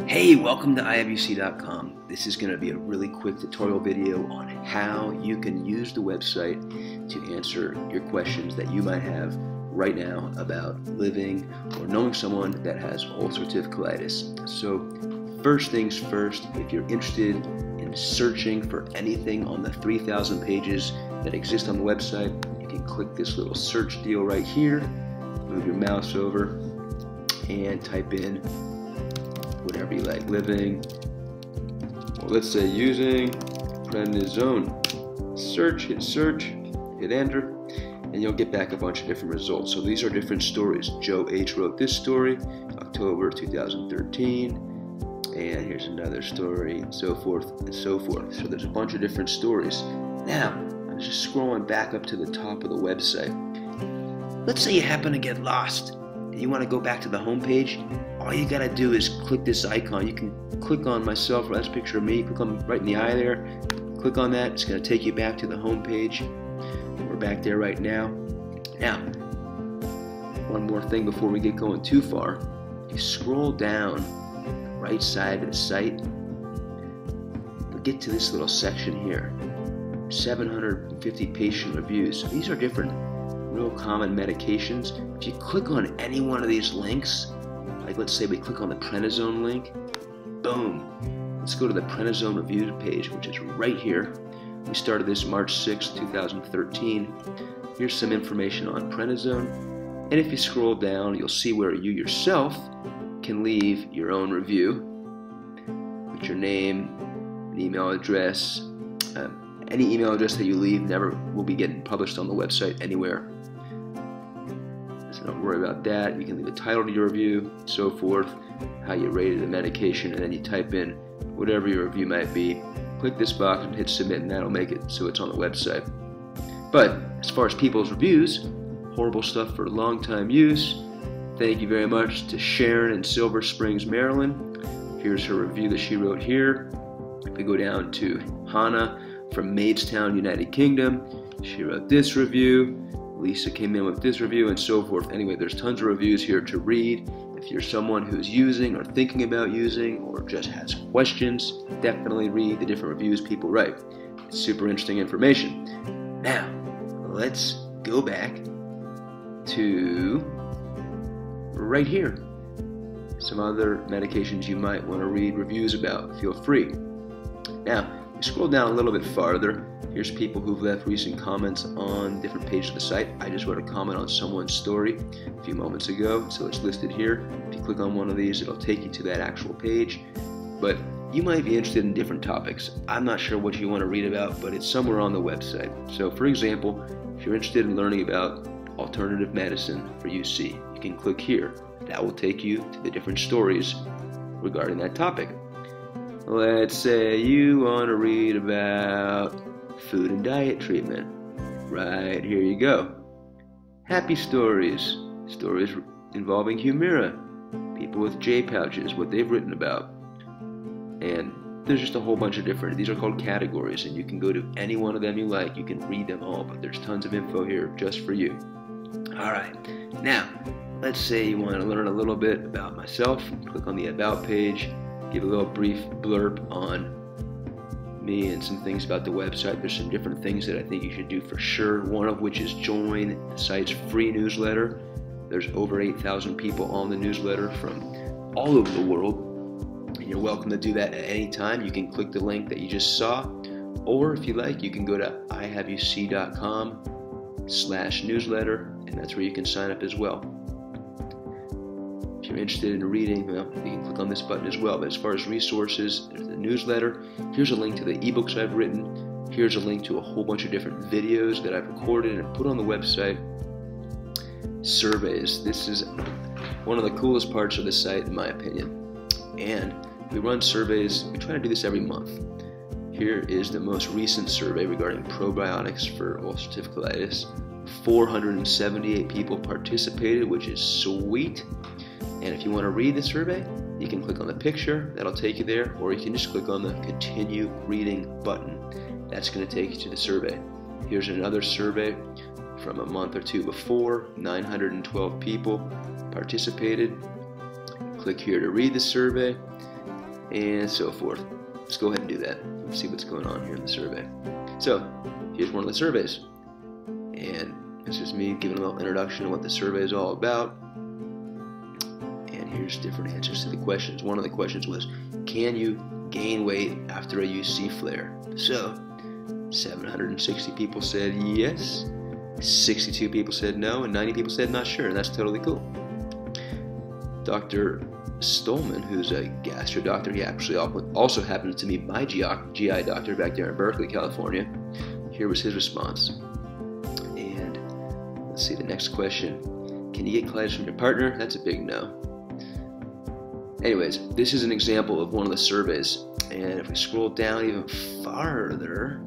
Hey, welcome to iHaveUC.com. This is going to be a really quick tutorial video on how you can use the website to answer your questions that you might have right now about living or knowing someone that has ulcerative colitis. So first things first, if you're interested in searching for anything on the 3,000 pages that exist on the website, you can click this little search deal right here, move your mouse over, and type in whatever you like, living, well, let's say using prednisone. Search, hit enter, and you'll get back a bunch of different results. So these are different stories. Joe H. wrote this story, October 2013, and here's another story, and so forth and so forth. So there's a bunch of different stories. Now, I'm just scrolling back up to the top of the website. Let's say you happen to get lost and you want to go back to the home page. All you gotta do is click this icon. You can click on myself, or that's a picture of me. Click on right in the eye there. Click on that. It's gonna take you back to the home page. We're back there right now. Now, one more thing before we get going too far. You scroll down the right side of the site. You'll get to this little section here. 750 patient reviews. So these are different real common medications. If you click on any one of these links, like let's say we click on the prednisone link, boom. Let's go to the prednisone review page, which is right here. We started this March 6, 2013. Here's some information on prednisone. And if you scroll down, you'll see where you yourself can leave your own review with your name, an email address. Any email address that you leave never will be getting published on the website anywhere. So don't worry about that. You can leave a title to your review, so forth, how you rated the medication, and then you type in whatever your review might be. Click this box and hit submit, and that'll make it so it's on the website. But as far as people's reviews, horrible stuff for long-time use. Thank you very much to Sharon in Silver Springs, Maryland. Here's her review that she wrote here. If we go down to Hannah from Maidstone, United Kingdom, she wrote this review. Lisa came in with this review, and so forth. Anyway, there's tons of reviews here to read. If you're someone who's using or thinking about using or just has questions, definitely read the different reviews people write. It's super interesting information. Now, let's go back to right here. Some other medications you might want to read reviews about. Feel free. Now, we scroll down a little bit farther. Here's people who've left recent comments on different pages of the site. I just wrote a comment on someone's story a few moments ago, so it's listed here. If you click on one of these, it'll take you to that actual page. But you might be interested in different topics. I'm not sure what you want to read about, but it's somewhere on the website. So for example, if you're interested in learning about alternative medicine for UC, you can click here. That will take you to the different stories regarding that topic. Let's say you want to read about food and diet treatment. Right, here you go. Happy stories. Stories involving Humira. People with J pouches, what they've written about. And there's just a whole bunch of different, these are called categories, and you can go to any one of them you like. You can read them all, but there's tons of info here just for you. Alright, now, let's say you want to learn a little bit about myself. Click on the About page. Give a little brief blurb on me and some things about the website. There's some different things that I think you should do for sure. One of which is join the site's free newsletter. There's over 8,000 people on the newsletter from all over the world. And you're welcome to do that at any time. You can click the link that you just saw. Or if you like, you can go to iHaveUC.com/newsletter, and that's where you can sign up as well. If you're interested in reading, well, you can click on this button as well. But as far as resources, there's the newsletter. Here's a link to the ebooks I've written. Here's a link to a whole bunch of different videos that I've recorded and put on the website. Surveys. This is one of the coolest parts of the site, in my opinion. And we run surveys. We try to do this every month. Here is the most recent survey regarding probiotics for ulcerative colitis. 478 people participated, which is sweet. And if you want to read the survey, you can click on the picture, that'll take you there, or you can just click on the continue reading button. That's going to take you to the survey. Here's another survey from a month or two before. 912 people participated. Click here to read the survey. and so forth. Let's go ahead and do that. Let's see what's going on here in the survey. So here's one of the surveys, and this is me giving a little introduction to what the survey is all about. And here's different answers to the questions. One of the questions was, can you gain weight after a UC flare? So 760 people said yes, 62 people said no, and 90 people said not sure, and that's totally cool. Dr. Stolman, who's a gastro doctor, he actually also happens to be my GI doctor back there in Berkeley, California. Here was his response. And let's see the next question. Can you get colitis from your partner? That's a big no. Anyways, this is an example of one of the surveys, and if we scroll down even farther,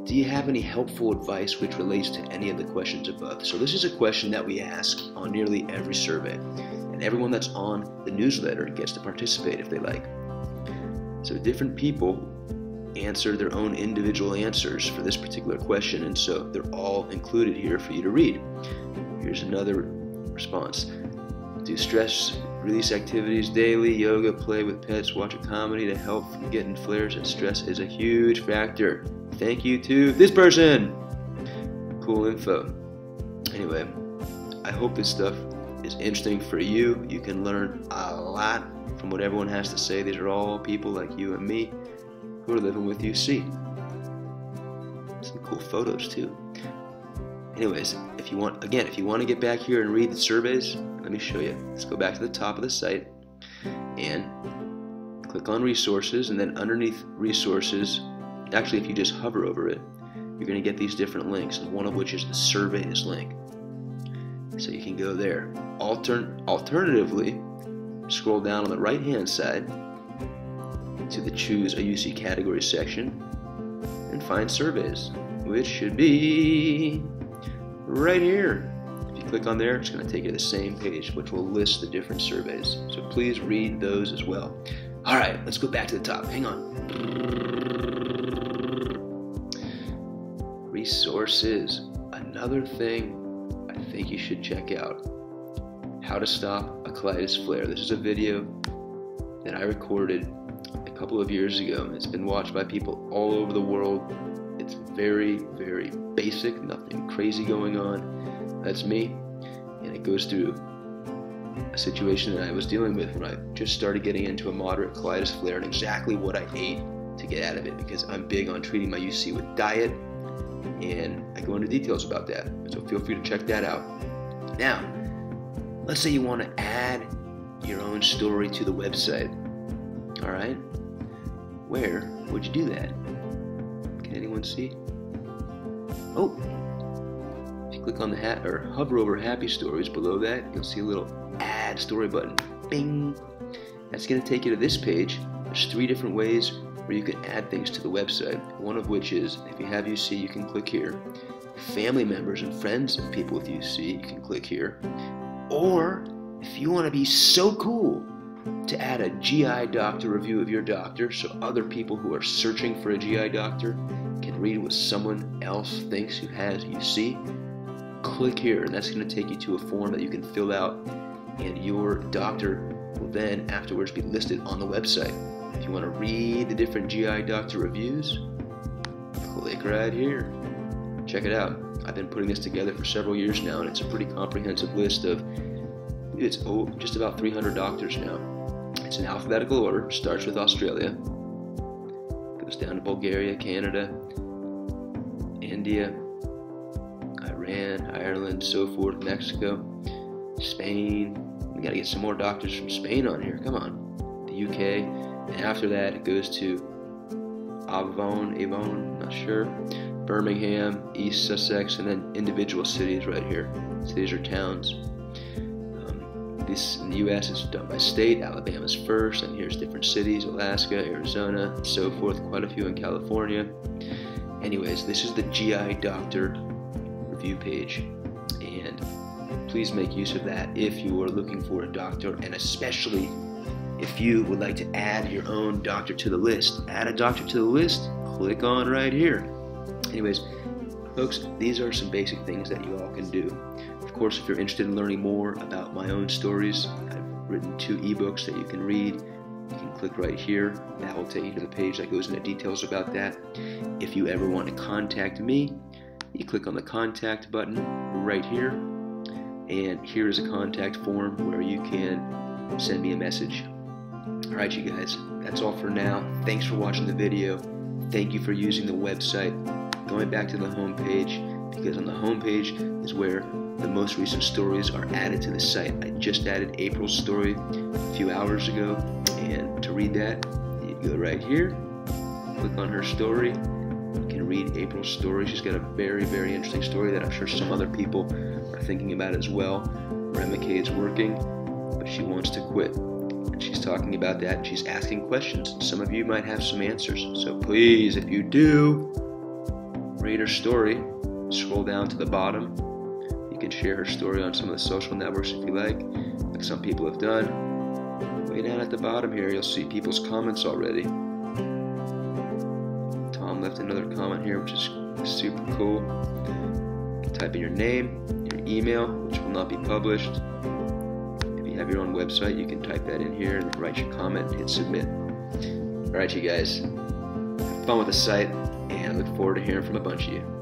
do you have any helpful advice which relates to any of the questions above? So this is a question that we ask on nearly every survey, and everyone that's on the newsletter gets to participate if they like. So different people answer their own individual answers for this particular question, and so they're all included here for you to read. Here's another response. Do stress release activities daily, yoga, play with pets, watch a comedy to help from getting flares, and stress is a huge factor. Thank you to this person. Cool info. Anyway, I hope this stuff is interesting for you. You can learn a lot from what everyone has to say. These are all people like you and me who are living with UC. Some cool photos too. Anyways, if you want to get back here and read the surveys, let me show you. Let's go back to the top of the site and click on resources, and then underneath resources, actually if you just hover over it, you're going to get these different links, and one of which is the surveys link. So you can go there. Alternatively, scroll down on the right hand side to the Choose a UC Category section and find surveys, which should be right here. If you click on there, it's going to take you to the same page, which will list the different surveys. So please read those as well. Alright, let's go back to the top. Hang on. Resources. Another thing I think you should check out. How to stop a colitis flare. This is a video that I recorded a couple of years ago. It's been watched by people all over the world. It's very, very basic, nothing crazy going on. That's me, and it goes through a situation that I was dealing with when I just started getting into a moderate colitis flare, and exactly what I ate to get out of it, because I'm big on treating my UC with diet, and I go into details about that, so feel free to check that out. Now, let's say you want to add your own story to the website. Alright, where would you do that? Can anyone see? Oh, if you click on the hat or hover over Happy Stories, below that you'll see a little Add Story button. Bing! That's going to take you to this page. There's 3 different ways where you can add things to the website. One of which is, if you have UC, you can click here. Family members and friends of people with UC, you can click here. Or, if you want to be so cool to add a GI doctor review of your doctor, so other people who are searching for a GI doctor can read what someone else thinks who has UC, click here, and that's going to take you to a form that you can fill out, and your doctor will then afterwards be listed on the website. If you want to read the different GI doctor reviews, click right here. Check it out. I've been putting this together for several years now, and it's a pretty comprehensive list of, it's just about 300 doctors now. It's in alphabetical order, starts with Australia, goes down to Bulgaria, Canada, India, Iran, Ireland, so forth, Mexico, Spain. We gotta get some more doctors from Spain on here, come on. The UK, and after that it goes to Avon, not sure, Birmingham, East Sussex, and then individual cities right here. Cities or towns. This in the US is done by state. Alabama's first, and here's different cities: Alaska, Arizona, and so forth. Quite a few in California. Anyways, this is the GI doctor review page, and please make use of that if you are looking for a doctor, and especially if you would like to add your own doctor to the list. Add a doctor to the list, click on right here. Anyways, folks, these are some basic things that you all can do. Of course, if you're interested in learning more about my own stories, I've written 2 ebooks that you can read. You can click right here. That will take you to the page that goes into details about that. If you ever want to contact me, you click on the contact button right here, and here is a contact form where you can send me a message. Alright you guys, that's all for now. Thanks for watching the video. Thank you for using the website. Going back to the home page, because on the home page is where the most recent stories are added to the site. I just added April's story a few hours ago, and to read that, you go right here, click on her story. You can read April's story. She's got a very, very interesting story that I'm sure some other people are thinking about as well. Remicade is working, but she wants to quit. And she's talking about that, and she's asking questions. Some of you might have some answers. So please, if you do, read her story. Scroll down to the bottom. You can share her story on some of the social networks if you like some people have done. Way down at the bottom here, you'll see people's comments already. Tom left another comment here, which is super cool. You can type in your name, your email, which will not be published. If you have your own website, you can type that in here and then write your comment and hit submit. Alright you guys, have fun with the site, and I look forward to hearing from a bunch of you.